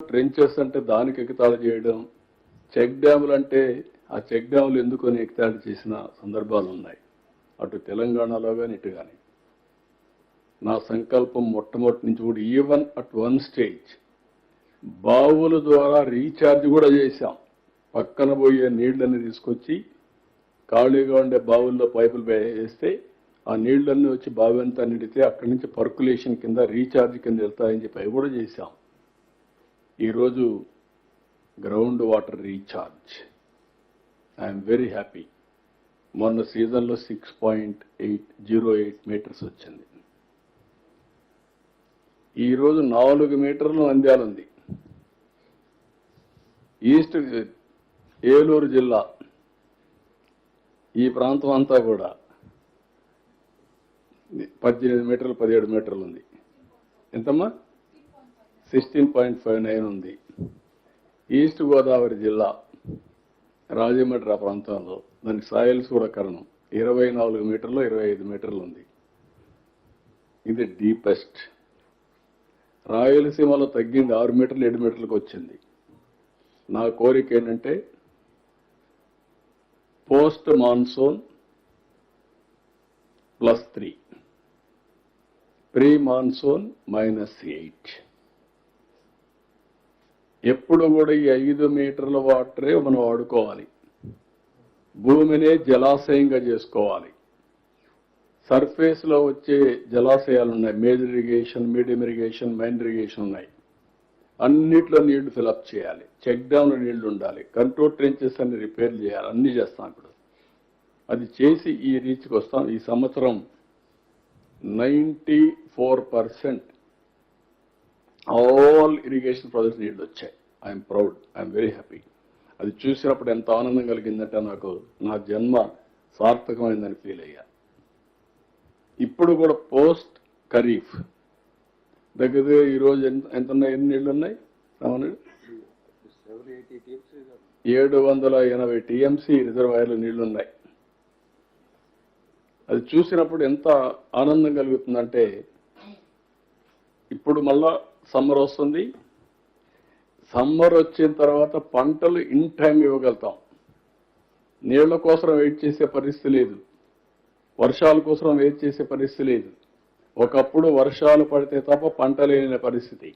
Trenches అంటే దానికి ఎగతాళి చేయడం, చెక్ డ్యాములు అంటే ఆ చెక్ డ్యాములు ఎందుకని ఎగతాళి చేసిన సందర్భాలు ఉన్నాయి. అటు తెలంగాణలో కానీ ఇటు కానీ నా సంకల్పం మొట్టమొదటి నుంచి కూడా ఈవెన్ అట్ వన్ స్టేజ్ బావుల ద్వారా రీఛార్జ్ కూడా చేశాం. పక్కన పోయే నీళ్లన్నీ తీసుకొచ్చి ఖాళీగా ఉండే బావుల్లో పైపులు వేస్తే ఆ నీళ్లన్నీ వచ్చి బావి అంతా నిండితే అక్కడి నుంచి పర్కులేషన్ కింద రీఛార్జ్ కింద వెళ్తాయని చెప్పి అవి కూడా చేశాం. ఈరోజు ground water recharge I'm very happy. మొన్న సీజన్లో 6.808 మీటర్స్ వచ్చింది. ఈరోజు 4 మీటర్లు నంద్యాల ఉంది. ఈస్ట్ ఏలూరు జిల్లా ఈ ప్రాంతం అంతా కూడా 18 మీటర్లు 17 మీటర్లు ఉంది. ఎంతమ్మా? 16.59 ఉంది. ఈస్ట్ గోదావరి జిల్లా రాజమండ్రి ఆ ప్రాంతంలో దానికి సాయిల్స్ కూడా కారణం 24 మీటర్లు 25 మీటర్లు ఉంది. ఇది డీపెస్ట్. రాయలసీమలో తగ్గింది 6 మీటర్లు 7 మీటర్లకు వచ్చింది. నా కోరిక ఏంటంటే పోస్ట్ మాన్సూన్ +3, ప్రీ మాన్సూన్ -8. ఎప్పుడు కూడా ఈ 5 మీటర్ల వాటరే మనం వాడుకోవాలి. భూమినే జలాశయంగా చేసుకోవాలి. సర్ఫేస్ లో వచ్చే జలాశయాలు ఉన్నాయి. Major irrigation, medium irrigation, minor irrigation ఉన్నాయి. అన్నిట్లో నీళ్లు ఫిలప్ చేయాలి. చెక్ డ్యామ్లో నీళ్లు ఉండాలి. కంట్రోల్ ట్రెంచెస్ అన్ని రిపేర్ చేయాలి. అన్ని చేస్తాం. ఇప్పుడు అది చేసి ఈ రీచ్కి వస్తాం. ఈ సంవత్సరం 94% ఆల్ ఇరిగేషన్ ప్రాజెక్ట్స్ నీళ్లు వచ్చాయి. I'm proud, I'm very happy. అది చూసినప్పుడు ఎంత ఆనందం కలిగిందంటే నాకు నా జన్మ సార్థకమైందని ఫీల్ అయ్యా. ఇప్పుడు కూడా పోస్ట్ ఖరీఫ్ దగ్గర ఈరోజు ఎంత ఉన్నాయి? ఎన్ని నీళ్లు ఉన్నాయి? 780 టీఎంసీ రిజర్వాయర్లు నీళ్లున్నాయి. అది చూసినప్పుడు ఎంత ఆనందం కలుగుతుందంటే ఇప్పుడు మళ్ళా సమ్మర్ వస్తుంది. సమ్మర్ వచ్చిన తర్వాత పంటలు ఇన్ టైం ఇవ్వగలుగుతాం. నీళ్ల కోసం వెయిట్ చేసే పరిస్థితి లేదు. వర్షాల కోసం వెయిట్ చేసే పరిస్థితి లేదు. ఒకప్పుడు వర్షాలు పడితే తప్ప పంట లేని పరిస్థితి.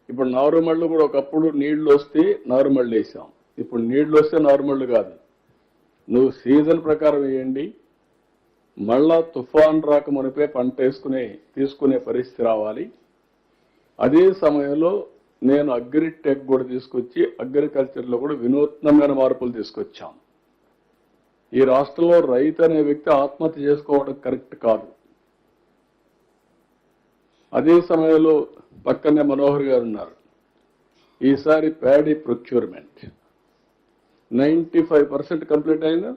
ఇప్పుడు నారుమళ్ళు కూడా ఒకప్పుడు నీళ్లు వస్తే నారుమళ్ళు వేసాం. ఇప్పుడు నీళ్లు వస్తే నారుమళ్ళు కాదు. నువ్వు సీజన్ ప్రకారం వేయండి. మళ్ళా తుఫాన్ రాక మునిపే పంట తీసుకునే పరిస్థితి రావాలి. అదే సమయంలో నేను అగ్రిటెక్ కూడా తీసుకొచ్చి అగ్రికల్చర్లో కూడా వినూత్నమైన మార్పులు తీసుకొచ్చాం. ఈ రాష్ట్రంలో రైతు అనే వ్యక్తి ఆత్మహత్య చేసుకోవడం కరెక్ట్ కాదు. అదే సమయంలో పక్కనే మనోహర్ గారు ఉన్నారు. ఈసారి ప్యాడీ ప్రొక్యూర్మెంట్ 95% కంప్లీట్ అయిందా?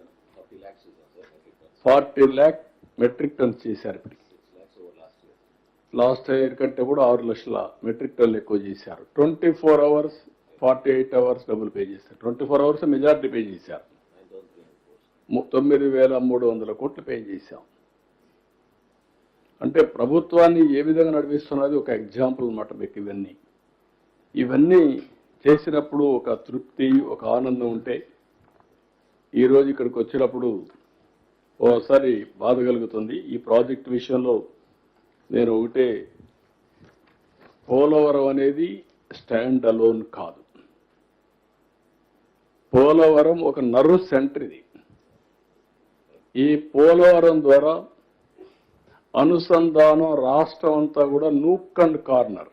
40 lakh మెట్రిక్ టన్స్ చేశారు. ఇప్పుడు లాస్ట్ ఇయర్ కంటే కూడా 6 లక్షల మెట్రిక్ టన్లు ఎక్కువ చేశారు. 24 hours 48 hours డబ్బులు పే చేశారు. 24 hours మెజారిటీ పే చేశారు. 9,300 కోట్లు పే చేశాం. అంటే ప్రభుత్వాన్ని ఏ విధంగా నడిపిస్తున్నది ఒక ఎగ్జాంపుల్ అన్నమాట మీకు. ఇవన్నీ చేసినప్పుడు ఒక తృప్తి, ఒక ఆనందం ఉంటే ఈరోజు ఇక్కడికి వచ్చినప్పుడు ఓసారి బాధ కలుగుతుంది. ఈ ప్రాజెక్ట్ విషయంలో నేను ఒకటే, పోలవరం అనేది స్టాండ్ అలోన్ కాదు. పోలవరం ఒక నర్వ్ సెంటర్. ఇది ఈ పోలవరం ద్వారా అనుసంధానం రాష్ట్రం అంతా కూడా నూక్ అండ్ కార్నర్.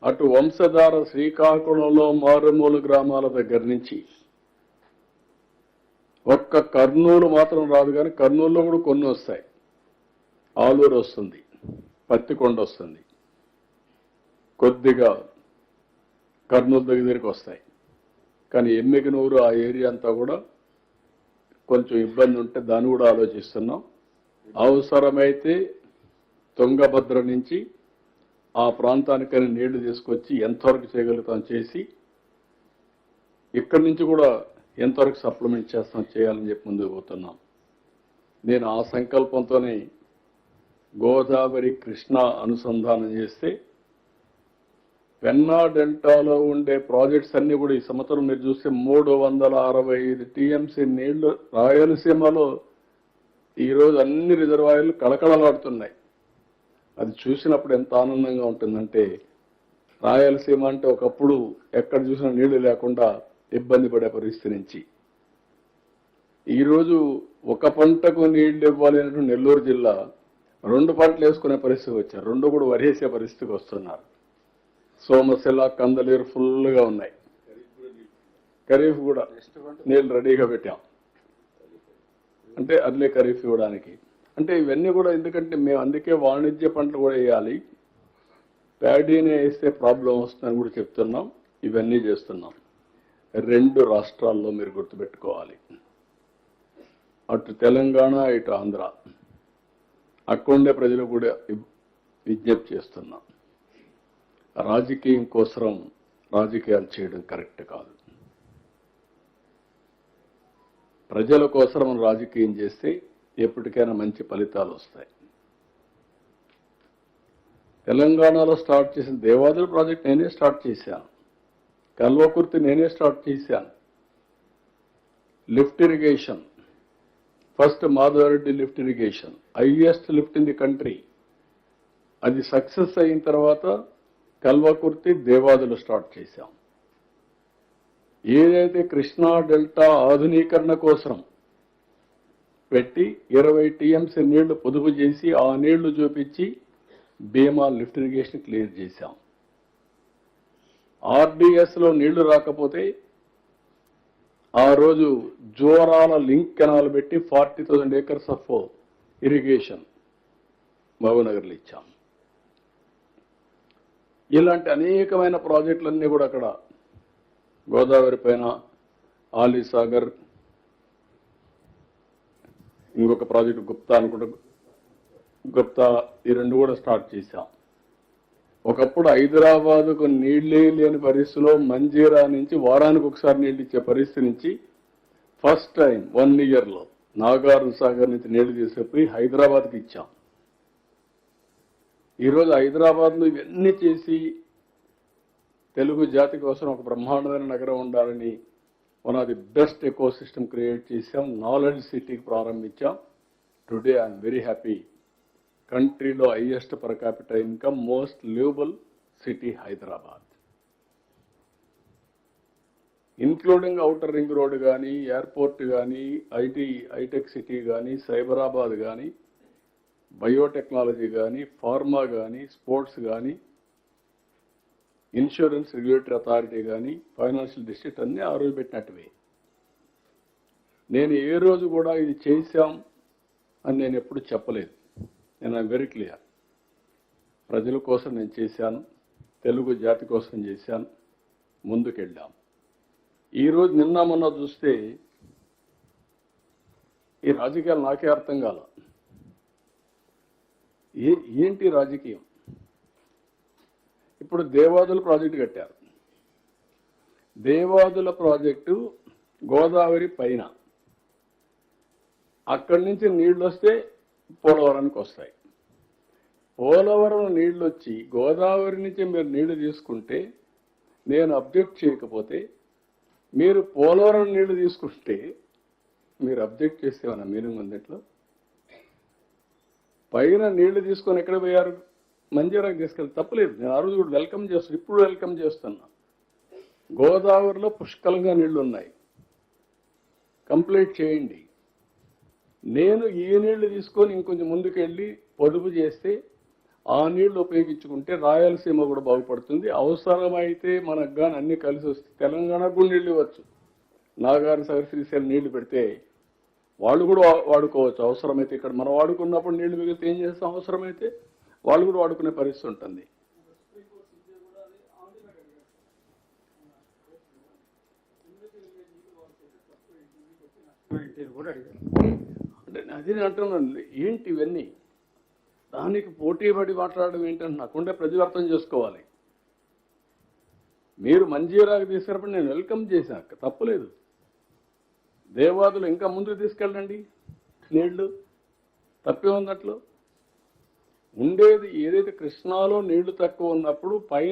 అటు వంశధార శ్రీకాకుళంలో మారుమూల గ్రామాల దగ్గర నుంచి ఒక్క కర్నూలు మాత్రం రాదు, కానీ కర్నూలులో కూడా కొన్ని వస్తాయి. ఆలూరు వస్తుంది, పత్తికొండ వస్తుంది, కొద్దిగా కర్నూలు దగ్గరికి వస్తాయి. కానీ ఎమ్మిగనూరు ఆ ఏరియా అంతా కూడా కొంచెం ఇబ్బంది ఉంటే దాన్ని కూడా ఆలోచిస్తున్నాం. అవసరమైతే తుంగభద్ర నుంచి ఆ ప్రాంతానికైనా నీళ్లు తీసుకొచ్చి ఎంతవరకు చేయగలుగుతాం చేసి ఇక్కడి నుంచి కూడా ఎంతవరకు సప్లిమెంట్ చేయాలని చెప్పి ముందుకు పోతున్నాం. నేను ఆ సంకల్పంతోనే గోదావరి కృష్ణ అనుసంధానం చేస్తే పెన్నా డెల్టాలో ఉండే ప్రాజెక్ట్స్ అన్ని కూడా ఈ సంవత్సరం మీరు చూస్తే 365 టీఎంసీ నీళ్లు రాయలసీమలో ఈరోజు అన్ని రిజర్వాయర్లు కళకళలాడుతున్నాయి. అది చూసినప్పుడు ఎంత ఆనందంగా ఉంటుందంటే, రాయలసీమ అంటే ఒకప్పుడు ఎక్కడ చూసినా నీళ్లు లేకుండా ఇబ్బంది పడే పరిస్థితి నుంచి ఈరోజు ఒక పంటకు నీళ్లు ఇవ్వాలి అనేటువంటి నెల్లూరు జిల్లా 2 పంటలు వేసుకునే పరిస్థితి వచ్చారు. 2 కూడా వరేసే పరిస్థితికి వస్తున్నారు. సోమశిల, కందలేరు ఫుల్గా ఉన్నాయి. ఖరీఫ్ కూడా నీళ్ళు రెడీగా పెట్టాం. అంటే అర్లే ఖరీఫ్ ఇవ్వడానికి. అంటే ఇవన్నీ కూడా ఎందుకంటే మేము అందుకే వాణిజ్య పంటలు కూడా వేయాలి. ప్యాడీనే వేస్తే ప్రాబ్లం వస్తుందని కూడా చెప్తున్నాం. ఇవన్నీ చేస్తున్నాం. 2 రాష్ట్రాల్లో మీరు గుర్తుపెట్టుకోవాలి, అటు తెలంగాణ ఇటు ఆంధ్ర. అక్కడుండే ప్రజలు కూడా విజ్ఞప్తి చేస్తున్నాం, రాజకీయం కోసం రాజకీయాలు చేయడం కరెక్ట్ కాదు. ప్రజల కోసం మనం రాజకీయం చేస్తే ఎప్పటికైనా మంచి ఫలితాలు వస్తాయి. తెలంగాణలో స్టార్ట్ చేసిన దేవాదుల ప్రాజెక్ట్ నేనే స్టార్ట్ చేశాను. కల్వకుర్తి నేనే స్టార్ట్ చేశాను. Lift irrigation, first Madhavareddy lift irrigation, highest lift in the country. అది సక్సెస్ అయిన తర్వాత కల్వకుర్తి, దేవాదులు స్టార్ట్ చేశాం. ఏదైతే కృష్ణా డెల్టా ఆధునీకరణ కోసం పెట్టి 20 టీఎంసీ నీళ్లు పొదుపు చేసి ఆ నీళ్లు చూపించి భీమా లిఫ్ట్ ఇరిగేషన్ క్లియర్ చేశాం. ఆర్డీఎస్లో నీళ్లు రాకపోతే ఆ రోజు జోరాల లింక్ కెనాల్ పెట్టి 40,000 acres ఆఫ్ ఇరిగేషన్ మహబూబ్నగర్లో ఇచ్చాం. ఇలాంటి అనేకమైన ప్రాజెక్టులన్నీ కూడా అక్కడ గోదావరి పైన ఆలీసాగర్, ఇంకొక ప్రాజెక్టు గుప్తా అనుకుంటా, గుప్తా, ఈ 2 కూడా స్టార్ట్ చేశాం. ఒకప్పుడు హైదరాబాదుకు నీళ్లే లేని పరిస్థితిలో మంజీరా నుంచి వారానికి ఒకసారి నీళ్లు ఇచ్చే పరిస్థితి నుంచి ఫస్ట్ టైం 1 yearలో నాగార్జున సాగర్ నుంచి నీళ్లు తీసుకుపోయి హైదరాబాద్కి ఇచ్చాం. ఈరోజు హైదరాబాద్లో ఇవన్నీ చేసి తెలుగు జాతి కోసం ఒక బ్రహ్మాండమైన నగరం ఉండాలని one of the best ecosystem create చేశాం. నాలెడ్జ్ సిటీకి ప్రారంభించాం. Today I'm very happy. కంట్రీలో highest per capital income, most liveable city Hyderabad, including outer ring road కానీ, ఎయిర్పోర్ట్ కానీ, హైటెక్ సిటీ కానీ, సైబరాబాద్ కానీ, బయోటెక్నాలజీ కానీ, ఫార్మా కానీ, స్పోర్ట్స్ కానీ, ఇన్సూరెన్స్ రెగ్యులేటరీ అథారిటీ కానీ, ఫైనాన్షియల్ డిస్ట్రిక్ట్ అన్నీ ఆ రోజు పెట్టినట్టువే. నేను ఏ రోజు కూడా ఇది చేశాం అని నేను ఎప్పుడు చెప్పలేదు. నేను ఐఎమ్ వెరీ క్లియర్. ప్రజల కోసం నేను చేశాను, తెలుగు జాతి కోసం చేశాను, ముందుకెళ్ళాం. ఈరోజు నిన్న మొన్న చూస్తే ఈ రాజకీయాలు నాకే అర్థం కాల. ఏంటి రాజకీయం? ఇప్పుడు దేవాదుల ప్రాజెక్టు కట్టారు. దేవాదుల ప్రాజెక్టు గోదావరి పైన, అక్కడి నుంచి నీళ్లు వస్తే పోలవరానికి వస్తాయి. పోలవరం నీళ్లు వచ్చి గోదావరి నుంచి మీరు నీళ్లు తీసుకుంటే, నేను అబ్జెక్ట్ చేయకపోతే, మీరు పోలవరం నీళ్లు తీసుకుంటే మీరు అబ్జెక్ట్ చేస్తేమన్నా మీనింగ్ ఉంది? ఇట్లా పైన నీళ్లు తీసుకొని ఎక్కడ పోయారు? మంజీరాకి తీసుకెళ్ళి తప్పలేదు. నేను ఆ రోజు కూడా వెల్కమ్ చేస్తాను, ఇప్పుడు వెల్కమ్ చేస్తున్నా. గోదావరిలో పుష్కలంగా నీళ్లు ఉన్నాయి, కంప్లీట్ చేయండి. నేను ఈ నీళ్లు తీసుకొని ఇంకొంచెం ముందుకెళ్ళి పొదుపు చేస్తే ఆ నీళ్లు ఉపయోగించుకుంటే రాయలసీమ కూడా బాగుపడుతుంది. అవసరమైతే మనకు కానీ అన్ని కలిసి వస్తే తెలంగాణకు కూడా నీళ్ళు ఇవ్వచ్చు. నాగార్జున సాగర్, శ్రీశైలం నీళ్లు పెడితే వాళ్ళు కూడా వాడుకోవచ్చు. అవసరమైతే ఇక్కడ మనం వాడుకున్నప్పుడు నీళ్లు మిగిలితే ఏం చేస్తాం? అవసరమైతే వాళ్ళు కూడా వాడుకునే పరిస్థితి ఉంటుంది. అంటే అది నేను అంటున్నాను, ఏంటి ఇవన్నీ? దానికి పోటీ పడి మాట్లాడడం ఏంటంటే నాకుండే ప్రజలు అర్థం చేసుకోవాలి. మీరు మంజీరాకి తీసుకున్నప్పుడు నేను వెల్కమ్ చేశాను, తప్పలేదు. దేవాదులు ఇంకా ముందుకు తీసుకెళ్ళండి నీళ్లు, తప్పే ఉన్నట్లు. ఉండేది ఏదైతే కృష్ణాలో నీళ్లు తక్కువ ఉన్నప్పుడు పైన